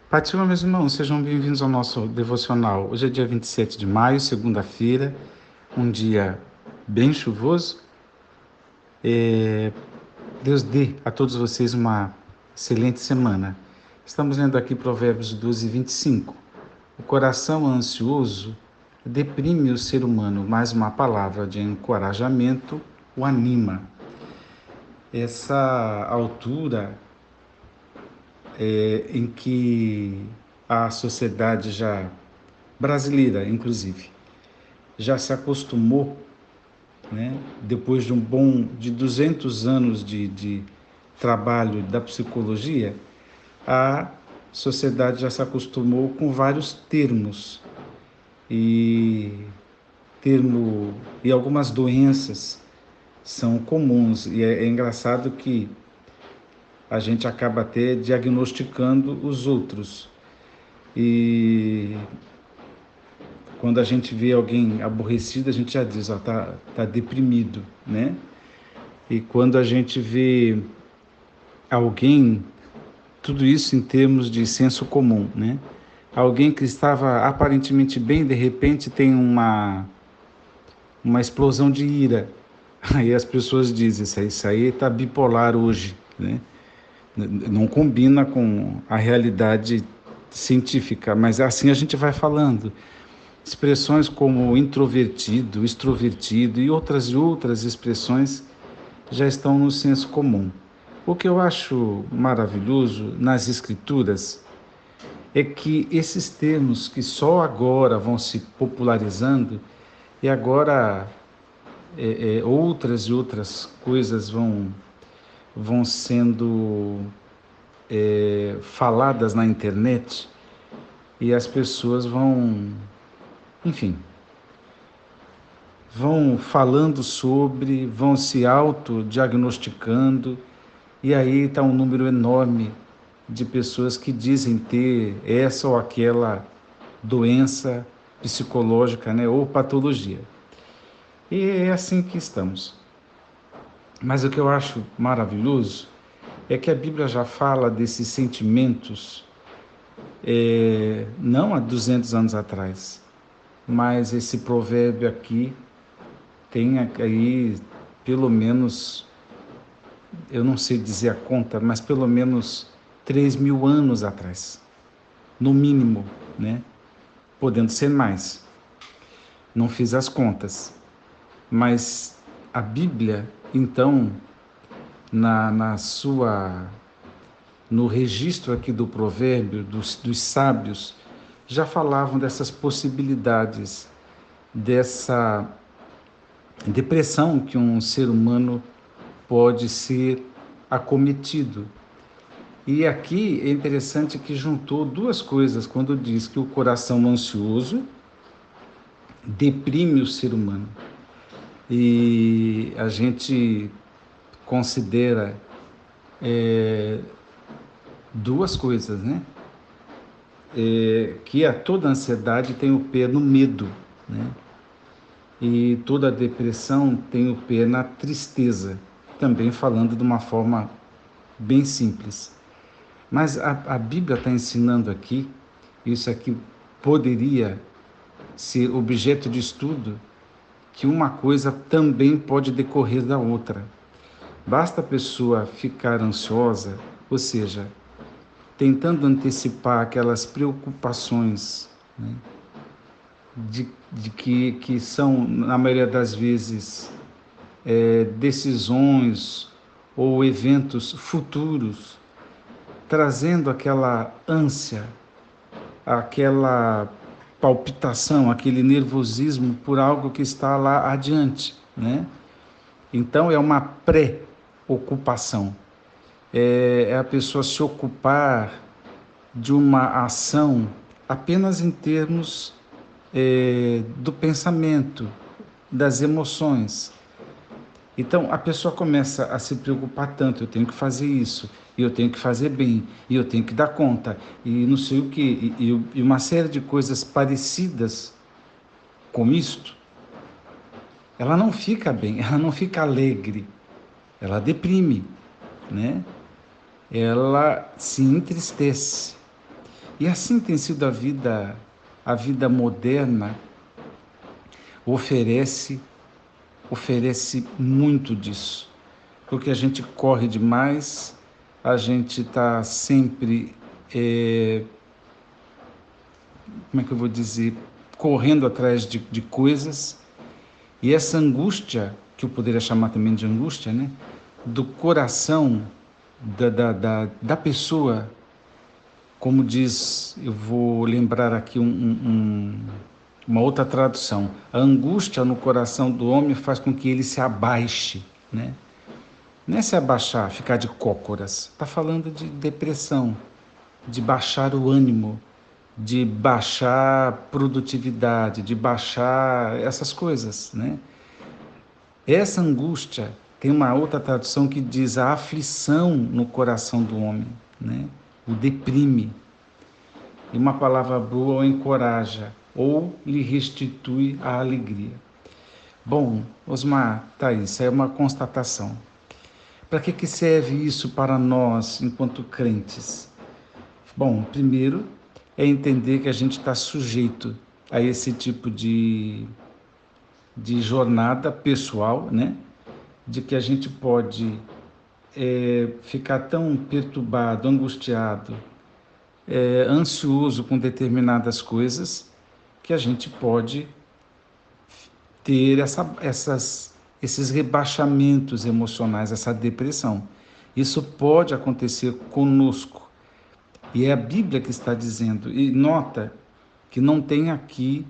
Pai do Senhor, meus irmãos, sejam bem-vindos ao nosso devocional. Hoje é dia 27 de maio, segunda-feira, um dia bem chuvoso. Deus dê a todos vocês uma excelente semana. Estamos lendo aqui Provérbios 12, 25. O coração ansioso deprime o ser humano, mas uma palavra de encorajamento o anima. Essa altura em que a sociedade já brasileira, inclusive, já se acostumou, né, depois de 200 anos de trabalho da psicologia, a sociedade já se acostumou com vários termos e algumas doenças são comuns, e é engraçado que a gente acaba até diagnosticando os outros. E quando a gente vê alguém aborrecido, a gente já diz, ó, tá deprimido, né? E quando a gente vê alguém, tudo isso em termos de senso comum, né? Alguém que estava aparentemente bem, de repente tem uma explosão de ira. Aí as pessoas dizem, isso aí está bipolar hoje, né? Não combina com a realidade científica, mas assim a gente vai falando. Expressões como introvertido, extrovertido e outras expressões já estão no senso comum. O que eu acho maravilhoso nas escrituras é que esses termos que só agora vão se popularizando e agora outras e outras coisas vão sendo faladas na internet e as pessoas enfim, vão falando sobre, vão se autodiagnosticando, e aí está um número enorme de pessoas que dizem ter essa ou aquela doença psicológica, né, ou patologia. E é assim que estamos. Mas o que eu acho maravilhoso é que a Bíblia já fala desses sentimentos, não há 200 anos atrás, mas esse provérbio aqui tem aí pelo menos, eu não sei dizer a conta, mas pelo menos 3.000 anos atrás, no mínimo, né? Podendo ser mais. Não fiz as contas, mas a Bíblia, então, na sua, no registro aqui do provérbio dos sábios, já falavam dessas possibilidades, dessa depressão que um ser humano pode ser acometido. E aqui é interessante que juntou duas coisas quando diz que o coração ansioso deprime o ser humano. E a gente considera duas coisas, né? Que toda ansiedade tem o pé no medo, né? E toda depressão tem o pé na tristeza, também falando de uma forma bem simples. Mas a Bíblia está ensinando aqui, isso aqui poderia ser objeto de estudo, que uma coisa também pode decorrer da outra. Basta a pessoa ficar ansiosa, ou seja, tentando antecipar aquelas preocupações, né, de que são, na maioria das vezes, decisões ou eventos futuros, trazendo aquela ânsia, aquela palpitação, aquele nervosismo por algo que está lá adiante, né? Então é uma pré-ocupação, é a pessoa se ocupar de uma ação apenas em termos do pensamento, das emoções. Então a pessoa começa a se preocupar tanto, eu tenho que fazer isso, e eu tenho que fazer bem, e eu tenho que dar conta, e não sei o quê, e uma série de coisas parecidas com isto, ela não fica bem, ela não fica alegre, ela deprime, né? Ela se entristece. E assim tem sido a vida moderna oferece muito disso, porque a gente corre demais, a gente está sempre, como é que eu vou dizer, correndo atrás de coisas, e essa angústia, que eu poderia chamar também de angústia, né, do coração da pessoa, como diz, eu vou lembrar aqui uma outra tradução, a angústia no coração do homem faz com que ele se abaixe, né? Não é se abaixar, ficar de cócoras. Está falando de depressão, de baixar o ânimo, de baixar produtividade, de baixar essas coisas, né? Essa angústia tem uma outra tradução que diz a aflição no coração do homem, né? O deprime. E uma palavra boa o encoraja ou lhe restitui a alegria. Bom, Osmar, tá aí, isso é uma constatação. Para que serve isso para nós, enquanto crentes? Bom, primeiro é entender que a gente está sujeito a esse tipo de jornada pessoal, né? De que a gente pode ficar tão perturbado, angustiado, ansioso com determinadas coisas, que a gente pode ter esses rebaixamentos emocionais, essa depressão. Isso pode acontecer conosco. E é a Bíblia que está dizendo. E nota que não tem aqui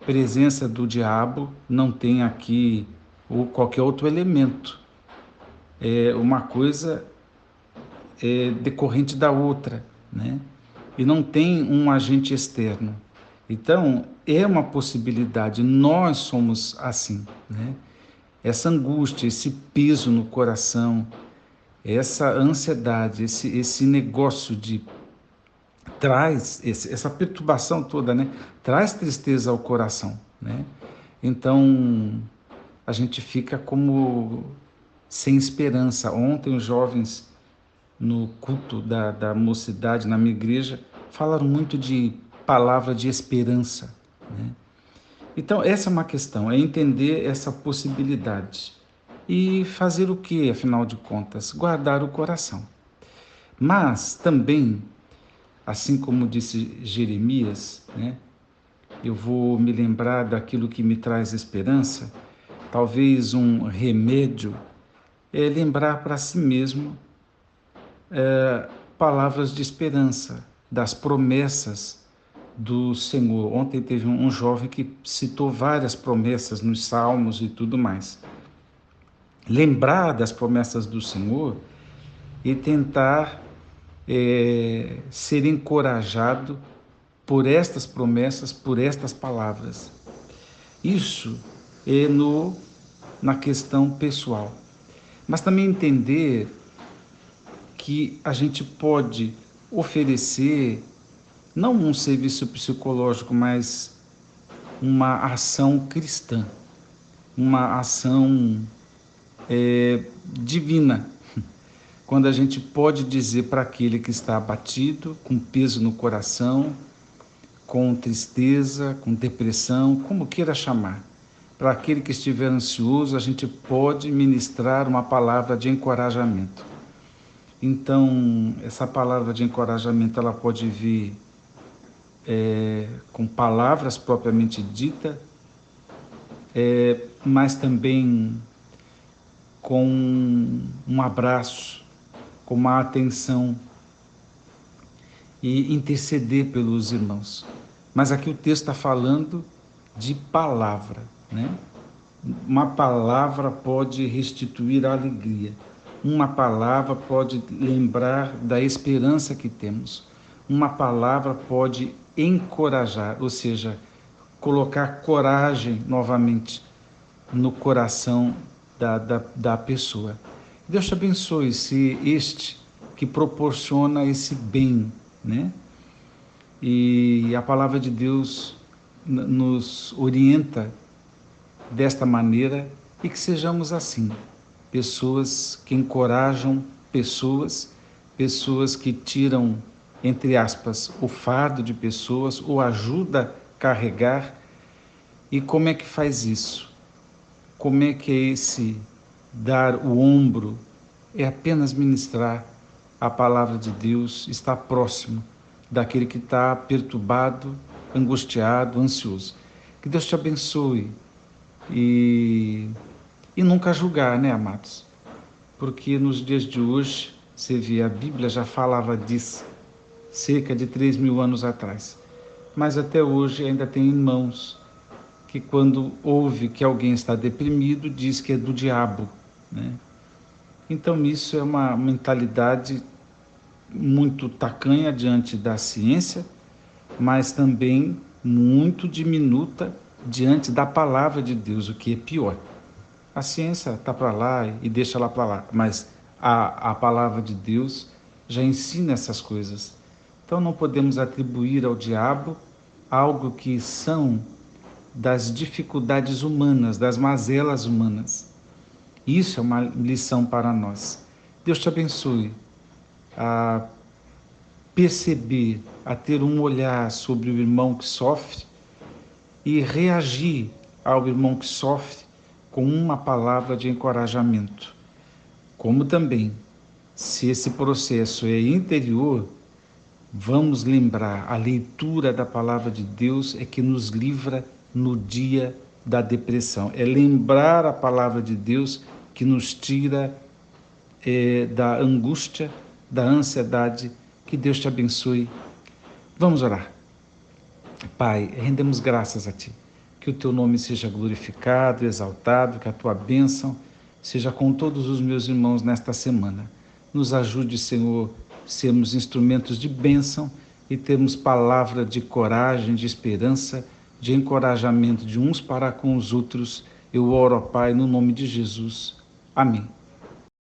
presença do diabo, não tem aqui ou qualquer outro elemento. Uma coisa decorrente da outra, né? E não tem um agente externo. Então, é uma possibilidade, nós somos assim, né? Essa angústia, esse peso no coração, essa ansiedade, esse negócio traz, essa perturbação toda, né? Traz tristeza ao coração, né? Então, a gente fica como sem esperança. Ontem, os jovens no culto da mocidade, na minha igreja, falaram muito de palavra de esperança, né? Então, essa é uma questão, é entender essa possibilidade. E fazer o que, afinal de contas? Guardar o coração. Mas também, assim como disse Jeremias, né, eu vou me lembrar daquilo que me traz esperança, talvez um remédio é lembrar para si mesmo palavras de esperança, das promessas do Senhor. Ontem teve um jovem que citou várias promessas nos Salmos e tudo mais. Lembrar das promessas do Senhor e tentar ser encorajado por estas promessas, por estas palavras. Isso é na questão pessoal. Mas também entender que a gente pode oferecer não um serviço psicológico, mas uma ação cristã, uma ação divina, quando a gente pode dizer para aquele que está abatido, com peso no coração, com tristeza, com depressão, como queira chamar, para aquele que estiver ansioso, a gente pode ministrar uma palavra de encorajamento. Então, essa palavra de encorajamento, ela pode vir com palavras propriamente ditas, mas também com um abraço, com uma atenção e interceder pelos irmãos. Mas aqui o texto está falando de palavra, né? Uma palavra pode restituir a alegria. Uma palavra pode lembrar da esperança que temos. Uma palavra pode encorajar, ou seja, colocar coragem novamente no coração da pessoa. Deus te abençoe, se este que proporciona esse bem, né? E a palavra de Deus nos orienta desta maneira e que sejamos assim, pessoas que encorajam pessoas que tiram entre aspas, o fardo de pessoas, o ajuda a carregar. E como é que faz isso? Como é que é esse dar o ombro? É apenas ministrar a palavra de Deus, estar próximo daquele que está perturbado, angustiado, ansioso. Que Deus te abençoe e nunca julgar, né, amados? Porque nos dias de hoje, você vê, a Bíblia já falava disso cerca de 3.000 anos atrás. Mas até hoje ainda tem irmãos que quando ouve que alguém está deprimido, diz que é do diabo, né? Então isso é uma mentalidade muito tacanha diante da ciência, mas também muito diminuta diante da palavra de Deus, o que é pior. A ciência está para lá e deixa lá para lá, mas a palavra de Deus já ensina essas coisas. Então não podemos atribuir ao diabo algo que são das dificuldades humanas, das mazelas humanas. Isso é uma lição para nós. Deus te abençoe a perceber, a ter um olhar sobre o irmão que sofre e reagir ao irmão que sofre com uma palavra de encorajamento. Como também, se esse processo é interior, vamos lembrar, a leitura da palavra de Deus é que nos livra no dia da depressão. É lembrar a palavra de Deus que nos tira da angústia, da ansiedade. Que Deus te abençoe. Vamos orar. Pai, rendemos graças a Ti. Que o Teu nome seja glorificado, exaltado, que a Tua bênção seja com todos os meus irmãos nesta semana. Nos ajude, Senhor, sermos instrumentos de bênção e termos palavra de coragem, de esperança, de encorajamento de uns para com os outros. Eu oro, Pai, no nome de Jesus. Amém.